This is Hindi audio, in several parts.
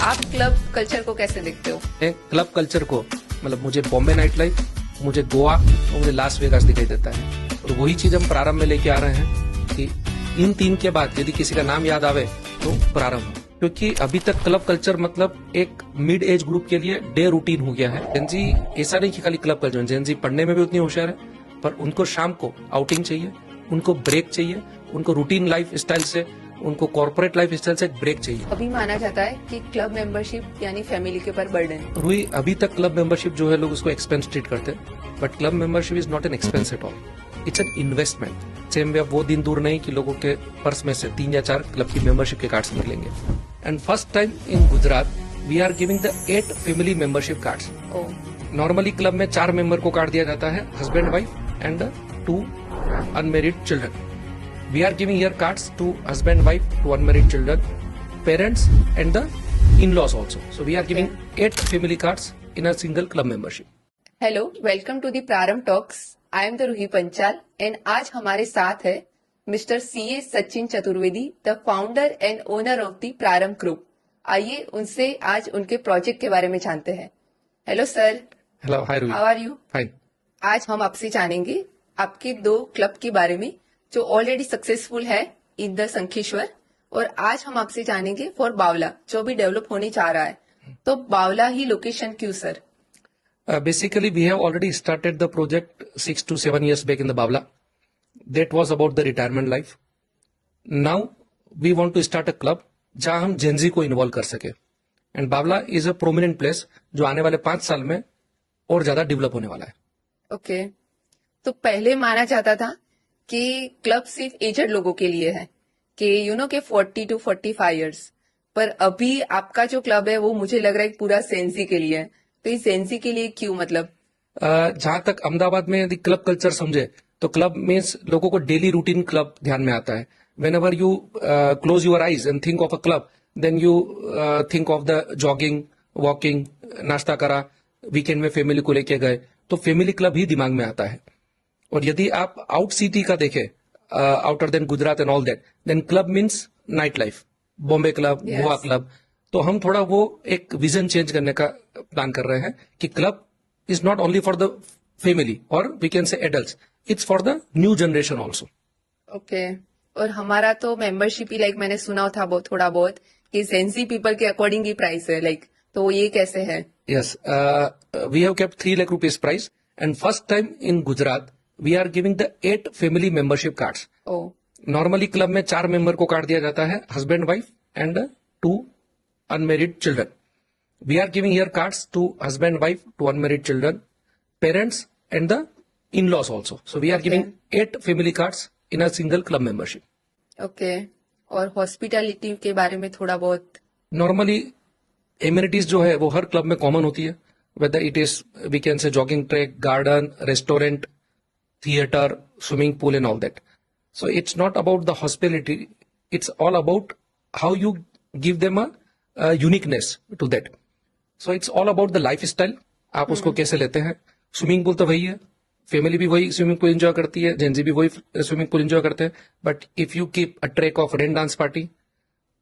आप क्लब कल्चर को कैसे देखते हो? क्लब कल्चर को मतलब मुझे बॉम्बे नाइट लाइफ, मुझे गोवा और मुझे लास वेगास दिखाई देता है। और वही चीज हम प्रारंभ में लेके आ रहे हैं कि इन तीन के बाद यदि किसी का नाम याद आवे तो प्रारंभ हो, क्योंकि अभी तक क्लब कल्चर मतलब एक मिड एज ग्रुप के लिए डे रूटीन हो गया है। जेनजी ऐसा नहीं कि खाली क्लब कल्चर, जेनजी पढ़ने में भी उतनी होशियार है, पर उनको शाम को आउटिंग चाहिए, उनको ब्रेक चाहिए, उनको रूटीन लाइफ स्टाइल से, उनको कॉर्पोरेट लाइफ स्टाइल से एक ब्रेक चाहिए। अभी माना जाता है कि क्लब मेंबरशिप यानी फैमिली के ऊपर बर्डन। रूही, अभी तक क्लब मेंबरशिप जो है लोग उसको एक्सपेंस ट्रीट करते हैं, but club membership is not an expense at all, it's an investment. Same way वो दिन दूर नहीं कि लोगों के पर्स में से 3 या 4 क्लब की मेंबरशिप के कार्ड्स निकलेंगे। And first time in Gujarat we are giving the 8 family membership cards. Normally club में 4 मेंबर को कार्ड दिया जाता है, husband wife and 2 unmarried children. We are giving here cards to husband, wife, to unmarried children, parents, and the in-laws also. So we are giving 8 family cards in a single club membership. Hello, welcome to the Prarambh talks. I am the Roohi Panchal and आज हमारे साथ है mister CA Sachin Chaturvedi, the founder and owner of the Prarambh group. आइए उनसे आज उनके प्रोजेक्ट के बारे में जानते हैं। Hello sir. Hello, hi Ruhi. How are you? Fine. आज हम आपसे जानेंगे आपके 2 क्लब के बारे में जो ऑलरेडी सक्सेसफुल है इन द शंखेश्वर, और आज हम आपसे जानेंगे फॉर बावला जो भी डेवलप होने जा रहा है। तो बावला ही लोकेशन क्यों sir? Basically, we have already started the project 6 to 7 years back in the Bavla. That was about the retirement life. Now we want to start a club जहां हम जेनजी को इन्वॉल्व कर सके, एंड बावला इज अ प्रोमिनेंट प्लेस जो आने वाले 5 साल में और ज्यादा डेवलप होने वाला है। ओके, तो पहले माना जाता था कि क्लब सिर्फ एजड लोगों के लिए है, कि के 40 to 45 इयर्स, पर अभी आपका जो क्लब है वो मुझे लग रहा है पूरा सेंसी के लिए है। तो ये सेंसी के लिए क्यों? मतलब जहां तक अहमदाबाद में यदि क्लब कल्चर समझे तो क्लब मीन्स लोगों को डेली रूटीन क्लब ध्यान में आता है। Whenever you close your eyes and think of a club, then you think of the jogging, walking, नाश्ता करा, वीकेंड में फैमिली को लेके गए, तो फैमिली क्लब ही दिमाग में आता है। और यदि आप आउट सिटी का देखें, outer then Gujarat and all that, then club means night life, Bombay club, Yes. Goa club. तो हम थोड़ा वो एक विजन चेंज करने का प्लान कर रहे हैं कि club is not only for the family और we can say adults, it's for the new generation also. Okay, और हमारा तो मेंबरशिप ही मैंने सुना था बहुत थोड़ा बहुत कि सेंसी पीपल के अकॉर्डिंग ही प्राइस है, तो ये कैसे है? Yes, we have kept 3 lakh rupees price, and first time in Gujarat we are giving the 8 family membership cards. ओ नॉर्मली क्लब में 4 मेंबर को कार्ड दिया जाता है, husband wife and 2 unmarried children. We are giving here cards to husband wife, two unmarried children, parents and the in-laws also. So we are giving 8 family cards in a single club membership. Okay, और हॉस्पिटैलिटी के बारे में थोड़ा बहुत? नॉर्मली एमिनिटीज जो है वो हर क्लब में कॉमन होती है, whether it is we can say jogging track, garden, restaurant, theater, swimming pool and all that. So it's not about the hospitality, it's all about how you give them a uniqueness to that. So it's all about the lifestyle, आप उसको कैसे लेते हैं। स्विमिंग पूल तो वही है, फैमिली भी वही स्विमिंग पूल एंजॉय करती है, जेंजी भी वही स्विमिंग पूल एंजॉय करते हैं, but if you keep a track of rain dance party,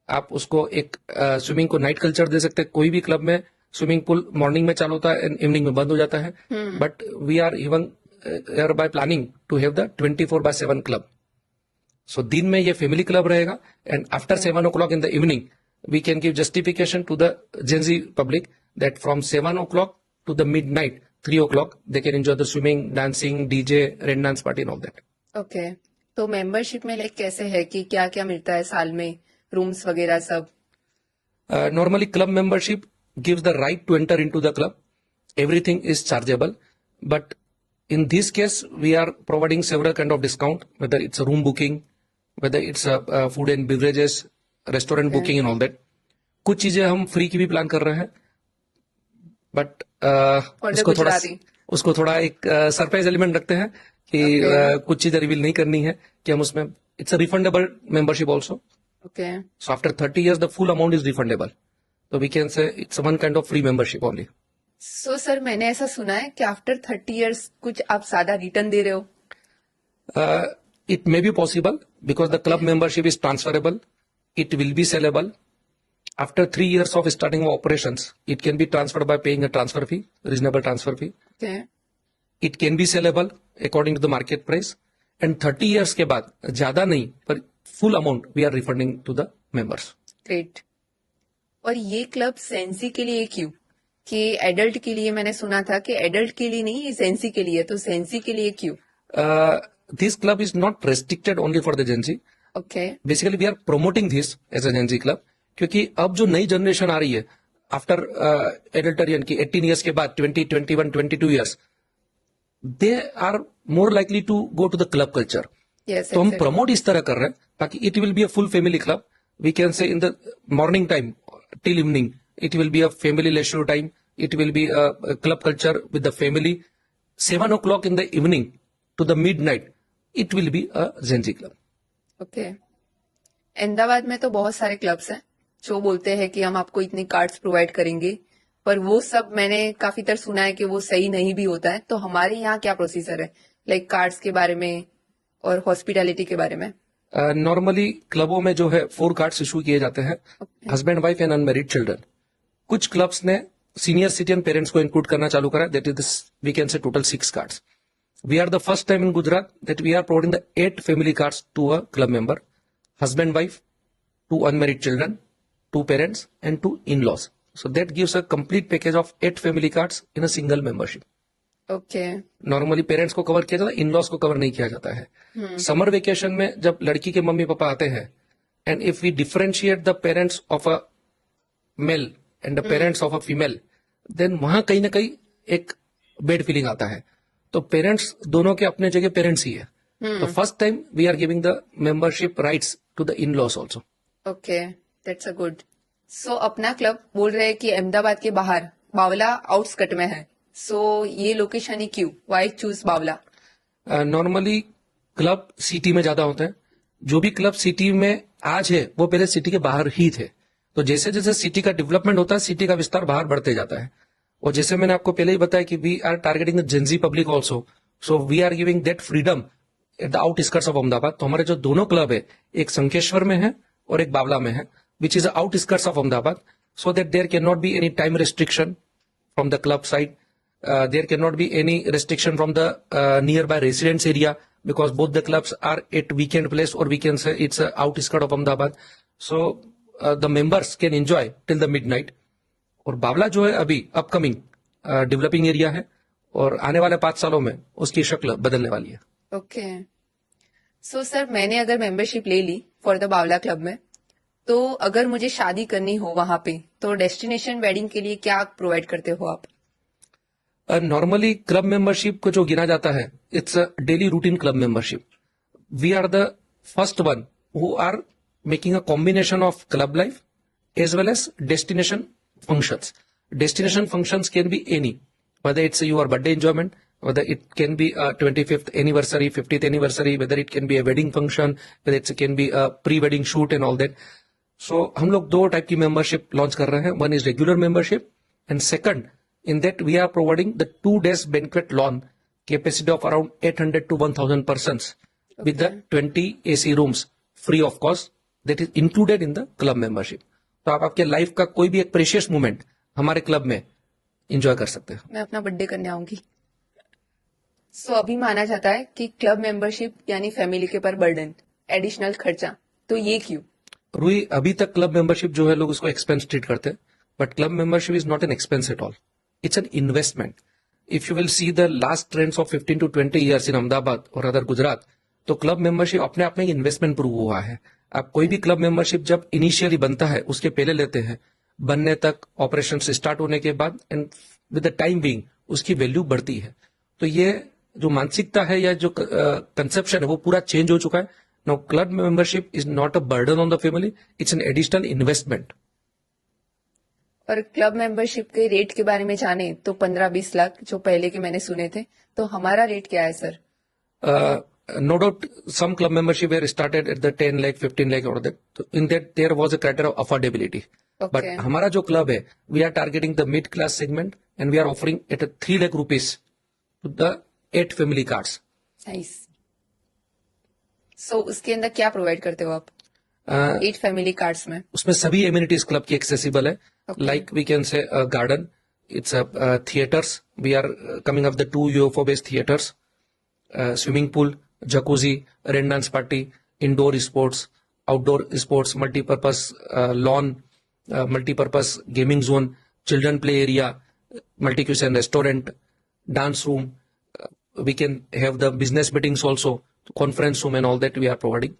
आप उसको एक स्विमिंग को नाइट कल्चर दे सकते हैं। कोई भी क्लब में स्विमिंग पूल मॉर्निंग में चालू होता है एंड इवनिंग में बंद हो जाता है, but we are even by planning to have the 24/7 club. So दिन में ये family club रहेगा, and after 7 o'clock in the evening we can give justification to the Gen Z public that from 7 o'clock to the midnight 3 o'clock they can enjoy the swimming, dancing, DJ, rain dance party and all that. Okay, तो मेंबरशिप में कैसे है कि क्या क्या मिलता है साल में, रूम्स वगैरह सब? Normally club membership gives the right to enter into the club. Everything is chargeable, but in this case, we are providing several kind of discount, whether it's a room booking, whether it's a food and beverages, restaurant booking and all that. कुछ चीजें हम फ्री की भी प्लान कर रहे हैं, बट उसको थोड़ा एक सरप्राइज एलिमेंट रखते हैं कि कुछ चीजें रिवील नहीं करनी है कि हम उसमें, it's a refundable membership also. Okay, so after 30 years the full amount is refundable, तो we can say it's one kind of free membership only. So sir, मैंने ऐसा सुना है कि आफ्टर 30 इयर्स कुछ आप ज्यादा रिटर्न दे रहे हो? It may be possible because the club membership is transferable, it will be sellable. After 3 years of starting of operations, it can be transferred by paying a transfer fee, reasonable transfer fee. Okay. It can be sellable according to the market price. And 30 years के बाद ज्यादा नहीं पर full amount we are refunding to the members. Great. और ये क्लब सेंसी के लिए क्यों? कि एडल्ट के लिए मैंने सुना था कि एडल्ट के लिए नहीं, ये सेंसी के लिए, तो सेंसी के लिए क्यों? This club is not restricted only for the Gen Z. Okay. Basically, we are promoting this as a Gen Z club क्योंकि अब जो नई जनरेशन आ रही है आफ्टर एडल्टरियन की 18 इयर्स के बाद 20, 21, 22 years, they are more likely to go to the club culture. Yes. तो हम प्रमोट इस तरह कर रहे हैं ताकि it will be a full family club. We can say in the morning time till evening it will be a family leisure time, it will be a club culture with the family. 7 o'clock in the evening to the midnight it will be a Gen Z club. Okay. Ahmedabad में तो बहुत सारे क्लब्स हैं जो बोलते हैं कि हम आपको इतने कार्ड्स प्रोवाइड करेंगे, पर वो सब मैंने काफी तर सुना है कि वो सही नहीं भी होता है। तो हमारे यहाँ क्या प्रोसीजर है, लाइक कार्ड्स के बारे में और हॉस्पिटैलिटी के बारे में? नॉर्मली क्लबों में जो है 4 कार्ड्स इशू किए जाते हैं, husband wife and unmarried children. कुछ क्लब्स ने सीनियर सिटीजन पेरेंट्स को इंक्लूड करना चालू करा, that is we can say total 6 cards. We are the first time in Gujarat that we are providing the 8 family cards to a club member, husband wife, 2 unmarried children, 2 parents and 2 in-laws. So that gives a complete package of 8 family cards in a single membership. Okay. Normally parents को कवर किया जाता है, इन-लॉज को कवर नहीं किया जाता है। समर वेकेशन में जब लड़की के मम्मी पापा आते हैं and if we differentiate the parents of a male and the parents of a female, then वहां कहीं ना कहीं एक बेड फीलिंग आता है। तो पेरेंट्स दोनों के अपने जगह पेरेंट्स ही है। तो first time we are giving the membership rights to the in-laws also. Okay, that's a good. So अपना क्लब बोल रहे हैं कि अहमदाबाद के बाहर बावला आउटस्कट में है, सो ये लोकेशन ही क्यों, वाई चूज बावला? नॉर्मली क्लब सिटी में ज्यादा होते हैं। जो भी क्लब सिटी में आज है वो पहले सिटी के बाहर ही थे। तो जैसे जैसे सिटी का डेवलपमेंट होता है सिटी का विस्तार बाहर बढ़ते जाता है। और जैसे मैंने आपको पहले ही बताया कि we are targeting the Gen Z public also, so we are giving that freedom at the outskirts of Ahmedabad. तो हमारे जो दोनों क्लब है, एक संकेश्वर में है और एक बावला में है, which is outskirts of Ahmedabad, so that there can not be any time restriction from the club side, there can not be any restriction from the near by residents area, because both the clubs are at weekend place or we can say it's a outskirt of Ahmedabad, so the members can enjoy till the midnight. और बावला जो है अभी अपकमिंग डेवलपिंग एरिया है और आने वाले 5 सालों में उसकी शक्ल बदलने वाली है। ओके। सो सर, मैंने अगर मेंबरशिप ले ली फॉर द बावला क्लब में, तो अगर मुझे शादी करनी हो वहां पे, तो डेस्टिनेशन वेडिंग के लिए क्या प्रोवाइड करते हो आप? नॉर्मली क्लब मेंबरशिप को जो गिना जाता है, it's a daily routine club membership. We are the first one who are making a combination of club life as well as destination functions. Destination functions can be any, whether it's your birthday enjoyment, whether it can be a 25th anniversary, 50th anniversary, whether it can be a wedding function, whether it can be a pre-wedding shoot and all that. So हम लोग 2 टाइप की मेंबरशिप लॉन्च कर रहे हैं। One is regular membership and second, in that we are providing the 2 days banquet lawn capacity of around 800 to 1000 persons with the 20 AC rooms free of cost, that is included in the club membership. तो आप आपके लाइफ का कोई भी एक प्रेशियस मोमेंट हमारे क्लब में एंजॉय कर सकते हैं। मैं अपना बर्थडे करने आऊंगी। सो अभी माना जाता है कि क्लब मेंबरशिप यानी फैमिली के पर बर्डन, एडिशनल खर्चा, तो ये क्यों? रूही, अभी तक क्लब मेंबरशिप जो है लोग उसको एक्सपेंस ट्रीट करते हैं, but club membership is not an expense at all, it's an investment. If you will see the last trends of 15 to 20 years in Ahmedabad और अदर गुजरात, तो क्लब मेंबरशिप अपने आप में इन्वेस्टमेंट प्रूव हुआ है। आप कोई भी क्लब मेंबरशिप जब इनिशियली बनता है उसके पहले लेते हैं, बनने तक, ऑपरेशन स्टार्ट होने के बाद and with the time being उसकी वैल्यू बढ़ती है। तो ये जो मानसिकता है या जो कंसेप्शन है वो पूरा चेंज हो चुका है। Now club membership is not a burden on the family, it's an additional investment. और क्लब मेंबरशिप के रेट के बारे में जाने तो 15-20 लाख जो पहले के मैंने सुने थे, तो हमारा रेट क्या है sir? No doubt some club membership were started at the 10 lakh, 15 lakh or that. So in that there was a criteria of affordability. Okay. But हमारा जो क्लब है, we are targeting the mid class segment and we are offering at a 3 lakh rupees to the 8 family cards. Nice. सो उसके अंदर क्या प्रोवाइड करते हो आप? 8 फैमिली कार्ड्स में? उसमें सभी एम्यूनिटीज क्लब की एक्सेसिबल है. Okay. Like we can say garden, it's theatres, we are coming up the 2 UFO based theatres, swimming pool, jacuzzi, rain dance party, indoor sports, outdoor sports, multipurpose lawn, multipurpose gaming zone, children play area, multi cuisine restaurant, dance room. We can have the business meetings also, conference room and all that we are providing.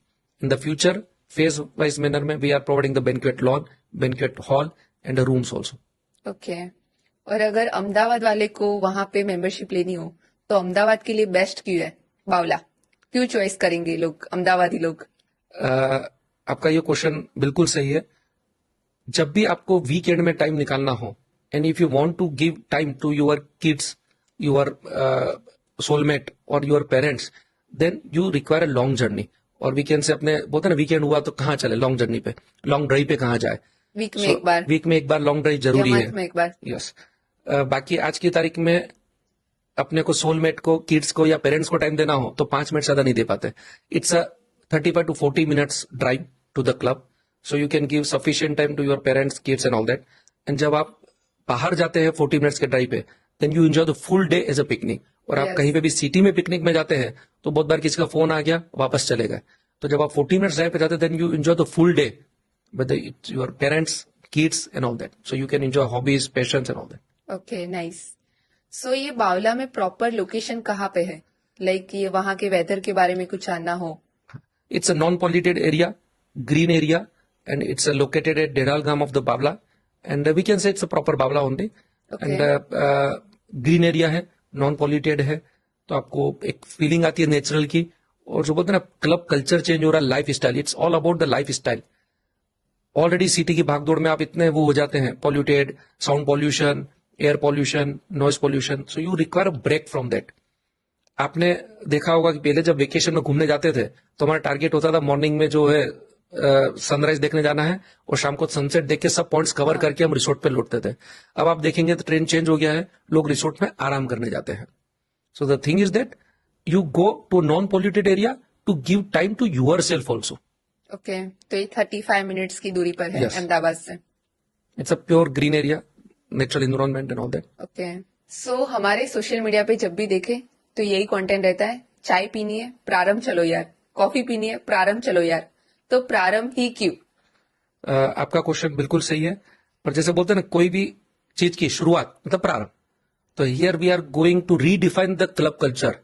In the future, phase-wise manner में we are providing the banquet lawn, banquet hall and the rooms also. Okay. और अगर अहमदाबाद वाले को वहां पे मेंबरशिप लेनी हो तो अहमदाबाद के लिए बेस्ट क्यों है बावला? क्यों चॉइस करेंगे लोग, अहमदाबादी लोग? आपका ये क्वेश्चन बिल्कुल सही है. जब भी आपको वीकेंड में टाइम निकालना हो, and if you want to give time to your kids, your soulmate or your parents, then you require a long journey. और वीकेंड से अपने बोलते ना वीकेंड हुआ तो कहाँ चले, लॉन्ग जर्नी पे, लॉन्ग ड्राइव पे कहाँ जाए. वीक में एक बार, वीक में एक बार लॉन्ग ड्राइव जरूरी या है. मंथ में एक बार. यस. बाकी आज की तारीख में अपने को सोलमेट को, किड्स को या पेरेंट्स को टाइम देना हो तो 5 मिनट ज्यादा नहीं दे पाते. It's a 35 to 40 minutes drive to the club, so you can give sufficient time to your parents, kids and all that. And जब आप बाहर जाते हैं 40 मिनट्स के ड्राइव पे, then you enjoy the full day as a picnic. और आप Yes. कहीं पे भी सिटी में पिकनिक में जाते हैं तो बहुत बार किसी का फोन आ गया, वापस चले गए. तो जब आप 40 मिनट्स ड्राइव पे जाते हैं, then you enjoy the full day with your parents, kids and all that. So you can enjoy hobbies, passions and all that. Okay, nice. So ये बावला में प्रॉपर लोकेशन कहाँ पे है? लाइक ये वहां के वेदर के बारे में कुछ जानना हो? It's a non-polluted area, green area, and it's located at Dedal Gam of the Bawla. And we can say it's a proper Bawla only. Okay. And green area है, non-polluted है, तो आपको एक फीलिंग आती है नेचुरल की. और जो बोलते हैं ना, क्लब कल्चर चेंज हो रहा है, lifestyle, it's all about the lifestyle. Already city की भागदौड़ में आप इतने वो हो जाते हैं, polluted, sound pollution, air pollution, noise pollution, so you require a break from that. आपने देखा होगा कि पहले जब वेकेशन में घूमने जाते थे तो हमारा टारगेट होता था मॉर्निंग में जो है सनराइज देखने जाना है और शाम को सनसेट देख के सब पॉइंट्स कवर करके हम रिसोर्ट पे लौटते थे. अब आप देखेंगे तो ट्रेंड चेंज हो गया है, लोग रिसोर्ट में आराम करने जाते हैं. So the thing is that you go to non polluted area to give time to yourself also. Okay, तो ये 35 मिनट्स की दूरी पर है Yes. अहमदाबाद से. It's a pure green area, natural environment and all that. Okay. So हमारे सोशल मीडिया पे जब भी देखे तो यही कंटेंट रहता है, चाय पीनी है प्रारंभ चलो यार, कॉफी पीनी है प्रारंभ चलो यार. तो प्रारंभ ही क्यों? आपका क्वेश्चन बिल्कुल सही है, पर जैसे बोलते हैं ना, कोई भी चीज की शुरुआत मतलब प्रारंभ. तो here we are going to redefine the club culture,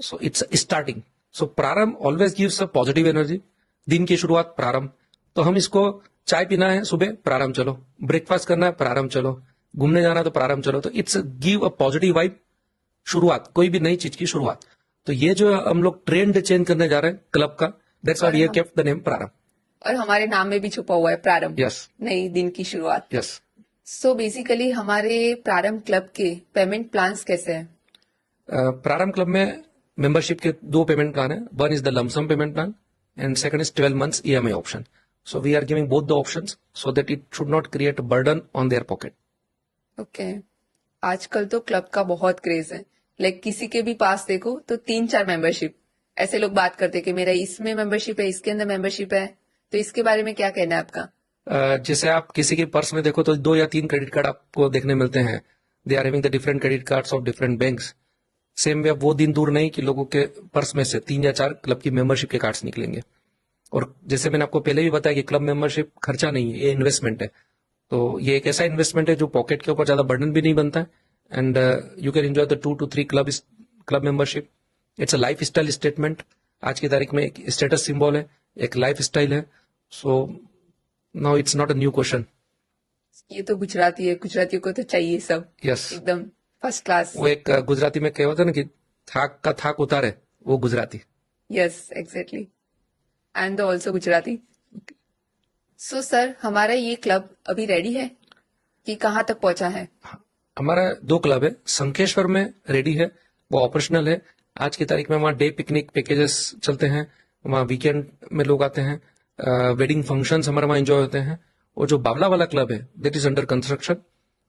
so it's starting. So Prarambh always gives a positive energy. दिन की शुरुआत प्रारंभ, तो हम इसको चाय पीना है सुबह, प्रारंभ चलो, ब्रेकफास्ट करना है प्रारंभ चलो, घूमने जाना है तो प्रारंभ चलो. तो it's give a positive vibe, शुरुआत, कोई भी नई चीज की शुरुआत. तो ये जो हम लोग ट्रेंड चेंज करने जा रहे हैं क्लब का, that's why we have kept the name Prarambh. और हमारे नाम में भी छुपा हुआ है प्रारंभ, यस. नई दिन की शुरुआत. यस. सो बेसिकली हमारे प्रारंभ क्लब के पेमेंट प्लान्स कैसे हैं? प्रारंभ क्लब में मेंबरशिप के 2 पेमेंट प्लान है. One is the lumpsum payment plan and second is 12 months EMI option. So we are giving both the options so that it should not create burden on their pocket. Okay. आजकल तो क्लब का बहुत क्रेज है, लाइक किसी के भी पास देखो तो 3-4 मेंबरशिप. ऐसे लोग बात करते कि मेरा इसमें मेंबरशिप है, इसके अंदर मेंबरशिप है. तो इसके बारे में क्या कहना है आपका? जैसे आप किसी के पर्स में देखो तो 2 या 3 क्रेडिट कार्ड आपको देखने मिलते हैं. They are having the different credit cards of different banks. Same way वो दिन दूर नहीं कि लोगों के पर्स में से 3 या 4 क्लब की मेंबरशिप के कार्ड्स निकलेंगे. और जैसे मैंने आपको पहले भी बताया कि क्लब मेंबरशिप खर्चा नहीं है, ये इन्वेस्टमेंट है. तो ये एक ऐसा इन्वेस्टमेंट है जो पॉकेट के ऊपर ज्यादा बर्डन भी नहीं बनता है. And you can enjoy the 2 to 3 club membership. It's a life style statement. आज की तारीख में एक स्टेटस सिंबल है, एक लाइफ स्टाइल है. So now it's not a new question. ये तो गुजराती है, गुजरातियों को तो चाहिए सब यस. एकदम फर्स्ट क्लास. वो एक गुजराती में कहावत है ना कि थाक का थाक उतारे, वो Gujarati. Yes, exactly. I am also Gujarati. So sir, हमारा ये क्लब अभी रेडी है कि कहाँ तक पहुंचा है? हमारा 2 क्लब है. शंखेश्वर में रेडी है, वो ऑपरेशनल है. आज की तारीख में वहाँ डे पिकनिक पैकेजेस चलते हैं, वहाँ वीकेंड में लोग आते हैं, वेडिंग फंक्शंस हमारे वहाँ एंजॉय होते हैं. और जो बावला वाला क्लब है दैट इज अंडर कंस्ट्रक्शन,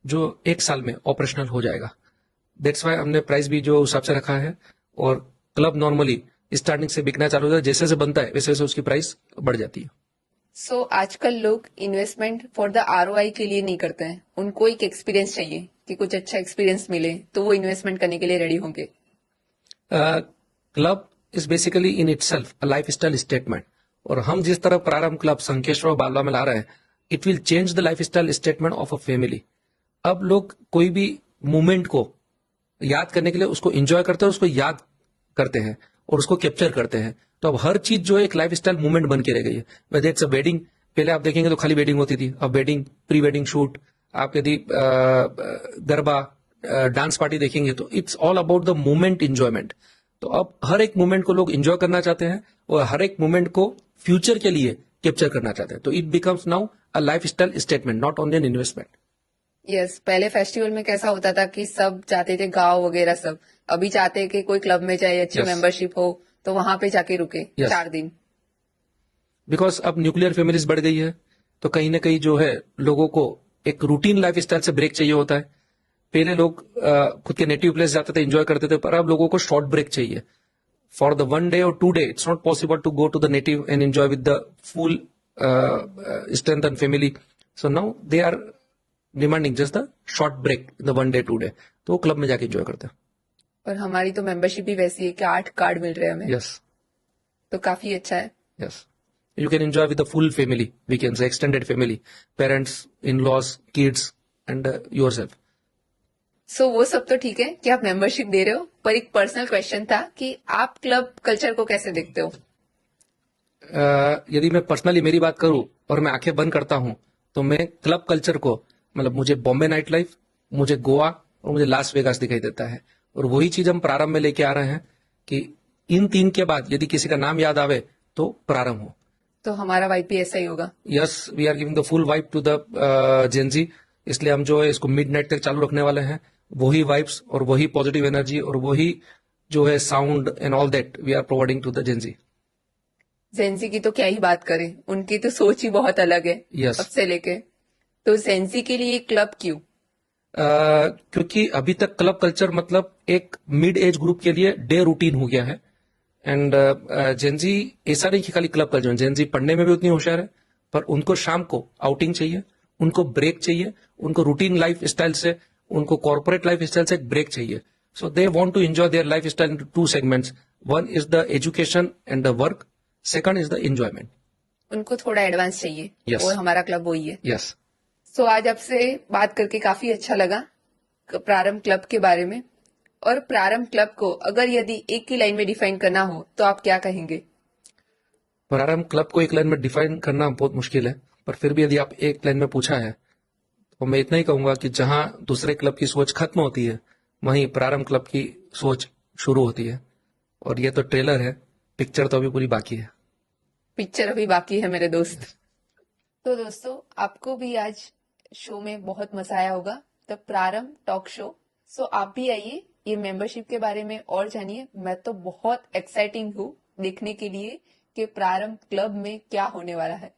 जो 1 साल में ऑपरेशनल हो जाएगा. दैट्स वाई हमने प्राइस भी जो हिसाब से रखा है. और क्लब नॉर्मली स्टार्टिंग से बिकना चालू होता है, जैसे जैसे बनता है वैसे वैसे उसकी प्राइस बढ़ जाती है. सो आजकल लोग इन्वेस्टमेंट फॉर द आरओआई के लिए नहीं करते हैं, उनको एक एक्सपीरियंस चाहिए कि कुछ अच्छा एक्सपीरियंस मिले तो वो इन्वेस्टमेंट करने के लिए रेडी होंगे. Club is basically in itself a life style statement, और हम जिस तरह प्रारंभ क्लब संकेश्वर और बालवा में ला रहे हैं, it will change the life style statement of a family. अब लोग कोई भी मोमेंट को याद करने के लिए उसको एंजॉय करते हैं, उसको याद करते हैं और उसको कैप्चर करते हैं. तो अब हर चीज जो है एक लाइफ स्टाइल मूवमेंट बन के रह गई है. वेदर इट्स अ वेडिंग, पहले आप देखेंगे तो खाली वेडिंग होती थी, अब वेडिंग, प्री वेडिंग शूट, आप यदि गरबा, डांस पार्टी देखेंगे तो it's all about the moment enjoyment. तो अब हर एक मोमेंट को लोग एंजॉय करना चाहते हैं और हर एक मोमेंट को फ्यूचर के लिए कैप्चर करना चाहते हैं. तो it becomes now a life style statement, not only an investment. Yes, पहले फेस्टिवल में कैसा होता था कि सब चाहते थे गाँव वगैरह सब, अभी चाहते हैं कि कोई क्लब में जाए, अच्छी Yes. मेंबरशिप हो तो वहां पे जाके रुके Yes. 4 दिन. बिकॉज अब न्यूक्लियर फैमिलीज बढ़ गई है, तो कहीं ना कहीं जो है लोगों को एक रूटीन लाइफ स्टाइल से ब्रेक चाहिए होता है. पहले लोग खुद के नेटिव प्लेस जाते थे, एंजॉय करते थे, पर अब लोगों को शॉर्ट ब्रेक चाहिए. फॉर द 1 day और 2 day it's not possible to go to the native and enjoy with the full strength and family. So now they are demanding just the short break in the 1 day 2 day, तो वो क्लब में जाके एंजॉय करते हैं. और हमारी तो मेंबरशिप भी वैसी है कि 8 कार्ड मिल रहे हैं हमें, यस, तो काफी अच्छा है. Yes. You can enjoy with the full family, we can say extended family, parents, in-laws, kids, and yourself. सो वो सब तो ठीक है कि आप मेंबरशिप दे रहे हो, पर एक पर्सनल क्वेश्चन था कि आप क्लब कल्चर को कैसे देखते हो. यदि मैं पर्सनली मेरी बात करूं और मैं आंखें बंद करता हूं, तो मैं क्लब कल्चर को, मतलब मुझे बॉम्बे नाइट लाइफ, मुझे गोवा और मुझे लास वेगास दिखाई देता है. और वही चीज हम प्रारंभ में लेके आ रहे हैं कि इन 3 के बाद यदि किसी का नाम याद आवे तो प्रारंभ हो. तो हमारा वाइब भी ऐसा ही होगा. Yes, we are giving the full vibe to the Gen Z, इसलिए हम जो है इसको मिडनाइट तक चालू रखने वाले हैं. वही वाइब्स और वही पॉजिटिव एनर्जी और वही जो है sound and all that we are providing to the Gen Z. Gen Z की तो क्या ही बात करें, उनकी तो सोच ही बहुत अलग है. Yes. अब से लेके तो जेंजी के लिए क्लब क्यों. क्योंकि अभी तक क्लब कल्चर मतलब एक मिड एज ग्रुप के लिए डे रूटीन हो गया है. एंड जेनजी ऐसा नहीं कि खाली क्लब कल्चर, जेनजी पढ़ने में भी उतनी होशियार है, पर उनको शाम को आउटिंग चाहिए, उनको ब्रेक चाहिए, उनको रूटीन लाइफ स्टाइल से, उनको कॉर्पोरेट लाइफ स्टाइल से एक ब्रेक चाहिए. So they want to enjoy their lifestyle in 2 segments. One is the education and the work, second is the enjoyment. उनको थोड़ा एडवांस चाहिए. Yes. और हमारा क्लब वही है. यस. सो आज आपसे बात करके काफी अच्छा लगा प्रारंभ क्लब के बारे में. और प्रारंभ क्लब को अगर यदि एक ही लाइन में डिफाइन करना हो तो आप क्या कहेंगे. प्रारंभ क्लब को एक लाइन में डिफाइन करना बहुत मुश्किल है, पर फिर भी यदि आप एक लाइन में पूछा है तो मैं इतना ही कहूंगा कि जहां दूसरे क्लब की सोच खत्म होती है, वहीं प्रारंभ क्लब की सोच शुरू होती है. और ये तो ट्रेलर है, पिक्चर तो अभी पूरी बाकी है. पिक्चर अभी बाकी है मेरे दोस्त. तो दोस्तों, आपको भी आज शो में बहुत मजा आया होगा, द प्रारंभ टॉक शो. सो आप भी आइए, ये मेंबरशिप के बारे में और जानिए. मैं तो बहुत एक्साइटिंग हूँ देखने के लिए कि प्रारंभ क्लब में क्या होने वाला है.